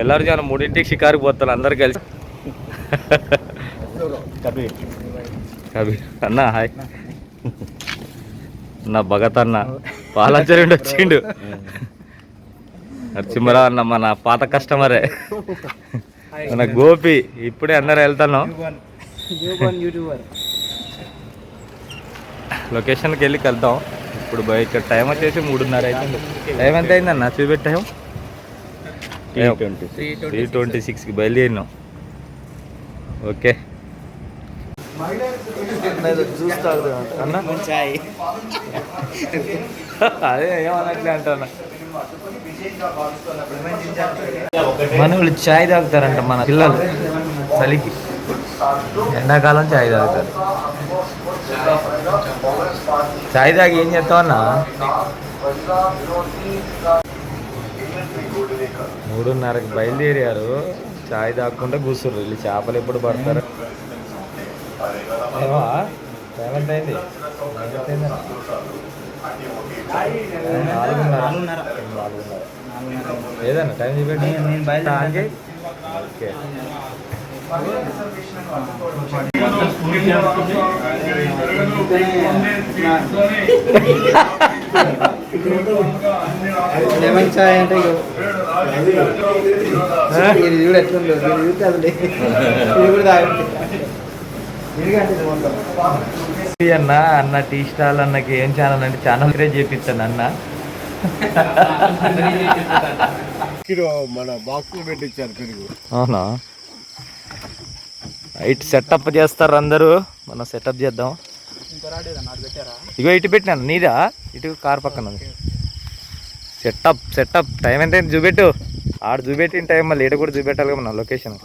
తెల్లారుజాను 3ంటికి షికారుకి పోతారు అందరు కలిసి. కబీర్ అన్న హాయ్ నా భగత్ అన్న పాలాచరిండి వచ్చిండు. నరసింహరా అన్న మన పాత కస్టమరే. మన గోపి ఇప్పుడే అందరు వెళ్తున్నాం. లొకేషన్కి వెళ్ళి కలుద్దాం. ఇప్పుడు ఇక్కడ టైం వచ్చేసి 3:30 అవుతుంది. టైం ఎంత అయిందన్న చూపెట్టి టైం? 3:26కి బయలుదేరినాం. ఓకే అన్న అదే ఏమన్నట్లే అంటున్నా. మన వాళ్ళు చాయ్ తాగుతారంట మన పిల్లలు చలికి. ఎండాకాలం చాయ్ తాగుతారు. చాయ్ తాగి ఏం చేస్తామన్నా? 3:30కి బయలుదేరారు. చాయ్ తాగకుండా కూర్చుర్రు. వీళ్ళు చేపలు ఎప్పుడు పడతారు? టైం అయింది 4:30. ఏదన్నా టైం చూపెట్టి నేను బయట. ఓకే లెమన్ చాయ్ అంటే చూడు ఎట్లుందో అన్న. అన్న టీ స్టాల్ అన్నకి ఏం ఛానల్ అంటే ఛానల్ క్రియేట్ చేపిస్తాను అన్న. మన బాక్స్ పెట్టించారు పెరుగు. అవునా? ఇటు సెటప్ చేస్తారు అందరూ. మనం సెటప్ చేద్దాం. ఇగో ఇటు పెట్టినాను. నీదా? ఇటు కార్ పక్కన సెటప్. టైం ఎంత అయింది చూపెట్టు. ఆడ చూపెట్టిన టైం మళ్ళీ ఈడ కూడా చూపెట్టాలి మన లొకేషన్.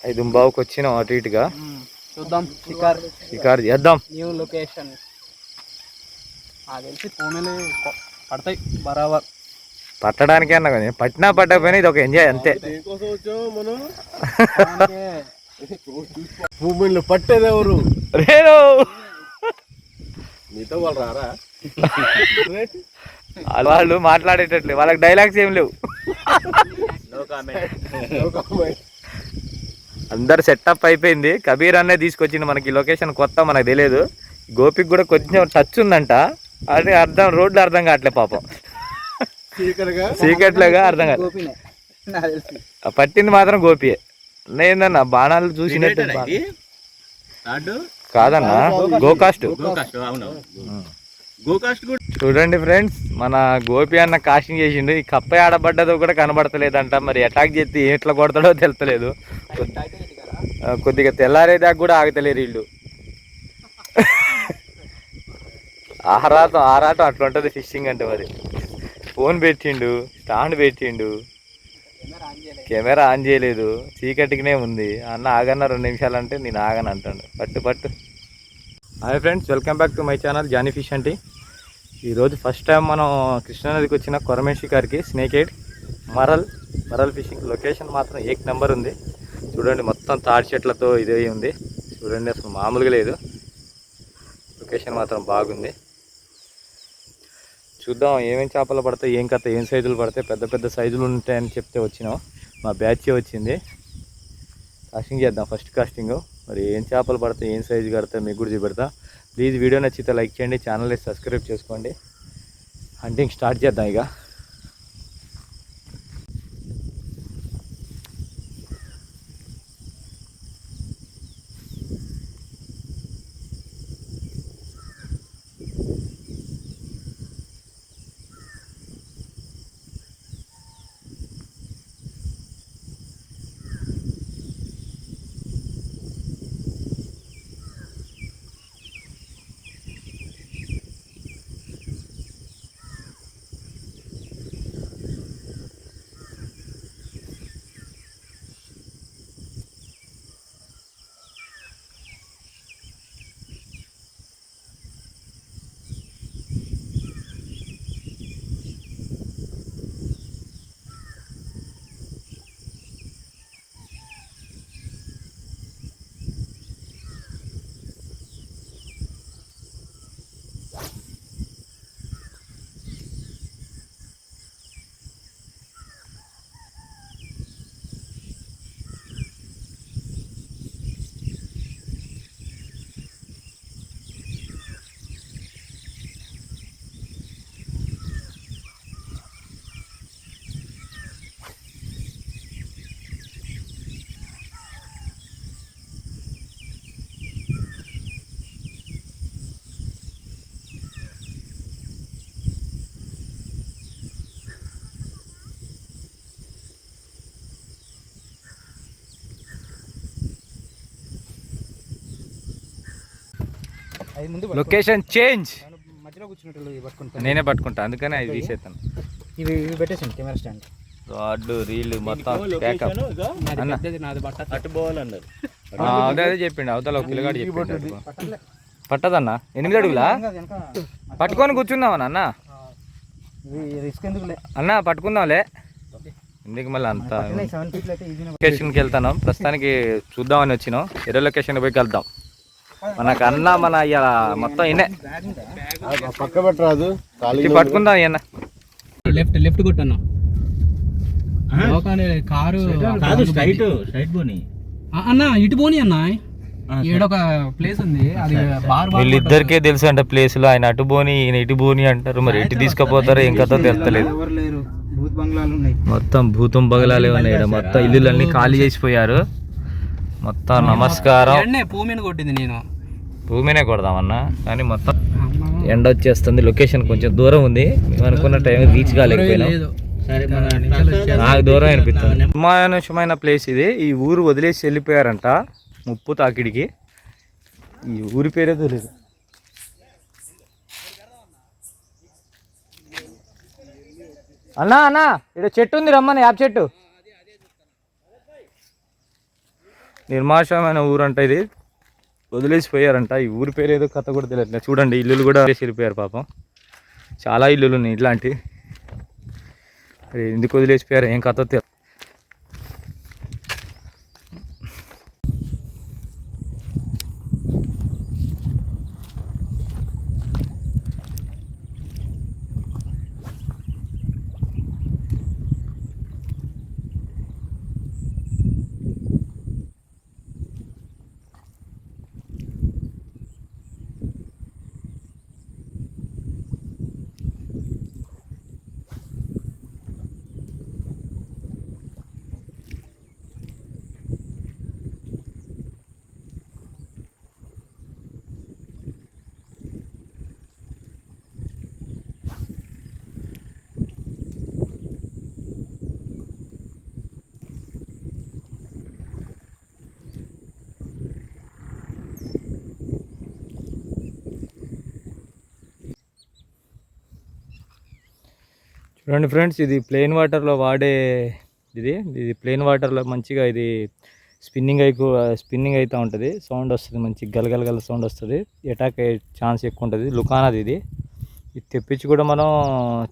5:15కి వచ్చినాం అటు ఇటుగా. చూద్దాం షికారు చేద్దాం. న్యూ లొకేషన్ పడతాయి బరాబర్. పట్టడానికే అన్నా కానీ పట్టినా పట్టకపోయినా ఇది ఒక ఎంజాయ్ అంతే. పట్టేది ఎవరు? రేణు మీతో వాళ్ళు రారా? వాళ్ళు మాట్లాడేటట్లు వాళ్ళకి డైలాగ్స్ ఏం లేవు. అందరు సెటప్ అయిపోయింది. కబీర్ అన్నే తీసుకొచ్చింది మనకి లొకేషన్. కొత్త మనకు తెలియదు. గోపికి కూడా కొంచెం టచ్ ఉందంట. అది రోడ్లు అర్థం కావట్లే పాపం. సీక్రెట్లుగా అర్థం కాదు. పట్టింది మాత్రం గోపియే. ఏందన్నా బాణాలు చూసినట్టు కాదన్నా. గోకాస్ట్. చూడండి ఫ్రెండ్స్, మన గోపి అన్న కాస్టింగ్ చేసిండు. ఈ కప్ప ఆడబడ్డదో కూడా కనబడతలేదంట. మరి అటాక్ చేస్తే ఎట్లా కొడతాడో తెలుస్తలేదు. కొద్దిగా తెల్లారేదాకా కూడా ఆగతలేరు వీళ్ళు. ఆరాటం అట్లా ఉంటుంది ఫిషింగ్ అంటే. మరి ఫోన్ పెట్టిండు, స్టాండ్ పెట్టిండు, కెమెరా ఆన్ చేయలేదు, చీకటికినే ఉంది. అన్న ఆగన్న 2 నిమిషాలు అంటే నేను ఆగను అంటాడు. పట్టు. Hi friends, welcome back to my channel Johnny Fish అంటే. ఈరోజు ఫస్ట్ టైం మనం కృష్ణానదికి వచ్చిన కొరమేన్ షికార్కి snake head murrel fishing. Location మాత్రం 1 నెంబర్ ఉంది. చూడండి మొత్తం తాడి చెట్లతో ఇదే ఉంది. చూడండి అసలు మామూలుగా లేదు. లొకేషన్ మాత్రం బాగుంది. చూద్దాం ఏమేం చేపలు పడతాయి, ఏం కథ, ఏం సైజులు పడతాయి. పెద్ద సైజులు ఉంటాయని చెప్తే వచ్చినాం. మా బ్యాచ్ వచ్చింది. కాస్టింగ్ చేద్దాం. First casting. మరి ఏం చేపలు పడతాయి, ఏం సైజు కడతాయి మీకు కూడా చూపెడతా. ప్లీజ్ వీడియో నచ్చితే లైక్ చేయండి, ఛానల్ని సబ్స్క్రైబ్ చేసుకోండి. హంటింగ్ స్టార్ట్ చేద్దాం ఇక. Location change. మధ్యలో కూర్చున్నట్టు నేనే పట్టుకుంటా, అందుకని అవి తీసేస్తాను. ఇవి పెట్టేసాను కెమెరా స్టాండ్. రాడ్లు రీళ్ళు మొత్తం అదే చెప్పిండు అవతల ఒక పిల్లగాడు చెప్పిండు. పట్టదన్నా 8 అడుగులా పట్టుకొని కూర్చున్నావా అన్న? రిస్క్ ఎందుకులే అన్న, పట్టుకుందాంలే ఎందుకు మళ్ళీ అంత. లొకేషన్కి వెళ్తాను ప్రస్తుతానికి, చూద్దామని వచ్చినాం. ఎర్ర లొకేషన్కి పోయి వెళ్దాం. మనకు అన్న మన ఇక మొత్తం ఇన్నే పక్క పెట్టరాదు, పట్టుకుందాం. అన్న లెఫ్ట్ కొట్టన్నా కారు అన్న, ఇటు పోనీ అన్న. ఏడొక ప్లేస్ ఉంది, అది వీళ్ళిద్దరికే తెలుసు అంట ప్లేసులు. ఆయన అటు బోని ఈయన ఇటు బోని అంటారు. మరి ఎటు తీసుకుపోతారో ఇంకా తెలుస్తలేదు. మొత్తం భూతం బంగ్లాలే ఉన్నాయి. మొత్తం ఇల్లులన్నీ ఖాళీ చేసిపోయారు మొత్తం. నమస్కారం. కొట్టింది నేను భూమినే కొడదామన్నా, కానీ మొత్తం ఎండ వచ్చేస్తుంది. లొకేషన్ కొంచెం దూరం ఉంది, మేము అనుకున్న టైం రీచ్ కాలేకపోయినాం. నాకు దూరం అనిపిస్తుంది. అమానుషమైన ప్లేస్ ఇది. ఈ ఊరు వదిలేసి వెళ్ళిపోయారంట ముప్పు తాకిడికి. ఈ ఊరి పేరే తెలియదు. అన్నా అన్నా, ఇక్కడ చెట్టు ఉంది, రమ్మని యాప్ చెట్టు. నిర్మానుషమైన ఊరు అంట ఇది, వదిలేసిపోయారంట. ఈ ఊరి పేరు ఏదో కథ కూడా తెలియట్లేదు. చూడండి ఇల్లులు కూడా వెళ్ళిపోయారు పాపం. చాలా ఇల్లులు ఉన్నాయి ఇట్లాంటి. ఎందుకు వదిలేసిపోయారు ఏం కథ తెలియదు. చూడండి ఫ్రెండ్స్, ఇది ప్లెయిన్ వాటర్లో వాడే ఇది ప్లెయిన్ వాటర్లో మంచిగా ఇది స్పిన్నింగ్ అవుతూ ఉంటుంది. సౌండ్ వస్తుంది, మంచి గలగలగల సౌండ్ వస్తుంది. అటాక్ అయ్యే ఛాన్స్ ఎక్కువ ఉంటుంది. లుకానాది ఇది తెప్పించి కూడా మనం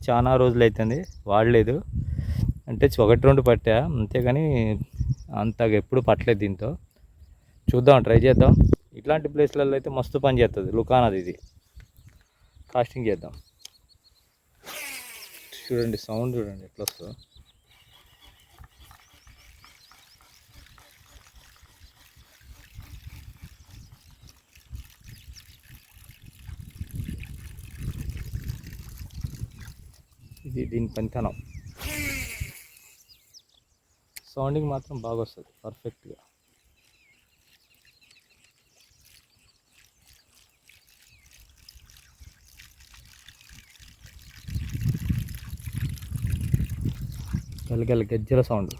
చాలా రోజులు అవుతుంది వాడలేదు. అంటే 1-2 పట్టా అంతేగాని అంతగా ఎప్పుడు పట్టలేదు దీంతో. చూద్దాం, ట్రై చేద్దాం. ఇట్లాంటి ప్లేస్లలో అయితే మస్తు పని చేస్తుంది లుకానాది. ఇది కాస్టింగ్ చేద్దాం. చూడండి సౌండ్ చూడండి ఎట్లా వస్తుందో. ఇది దీని పనితనం. సౌండింగ్ మాత్రం బాగా వస్తుంది పర్ఫెక్ట్గా. గలగల గజ్జల సౌండ్.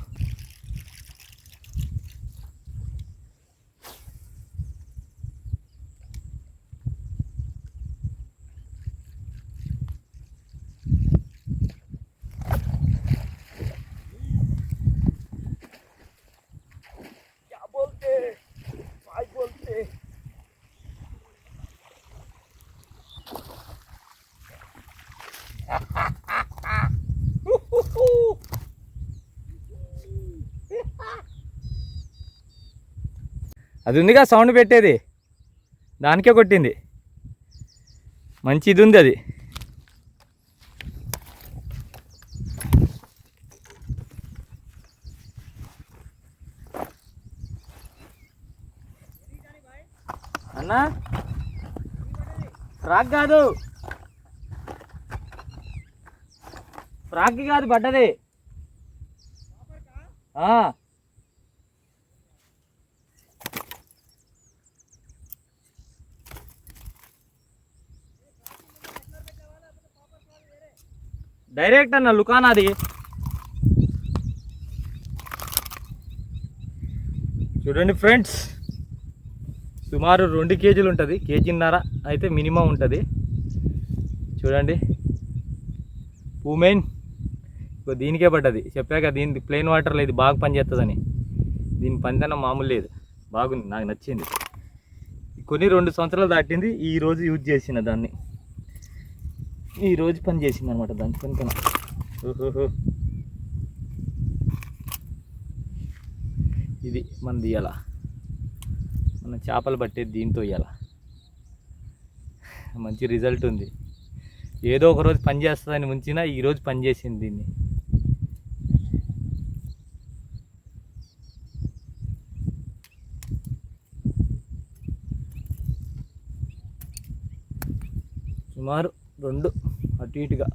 అది ఉందిగా సౌండ్ పెట్టేది, దానికే కొట్టింది. మంచి ఇది ఉంది అది. అన్నా ఫ్రాక్ కాదు, ఫ్రాక్కి కాదు పడ్డది. డైరెక్ట్ అన్న లుకానాది. చూడండి ఫ్రెండ్స్, సుమారు 2 కేజీలు ఉంటుంది, కేజీన్నర అయితే మినిమం ఉంటుంది. చూడండి పూమెయిన్ దీనికే పడ్డది. చెప్పాక దీనికి ప్లెయిన్ వాటర్లో ఇది బాగా పనిచేస్తుందని. దీని పనితనం మామూలు లేదు, బాగుంది, నాకు నచ్చింది. కొన్ని 2 సంవత్సరాలు దాటింది. ఈరోజు యూజ్ చేసిన దాన్ని, ఈరోజు పని చేసింది అనమాట దాని పనితనం. ఓహోహో, ఇది మనది ఇయ్యాల, మన చేపలు పట్టేది దీంతో ఇయ్యాల. మంచి రిజల్ట్ ఉంది. ఏదో ఒక రోజు పని చేస్తుందని ఉంచినా ఈరోజు పని చేసింది దీన్ని. సుమారు 2 అటు ఇటుగా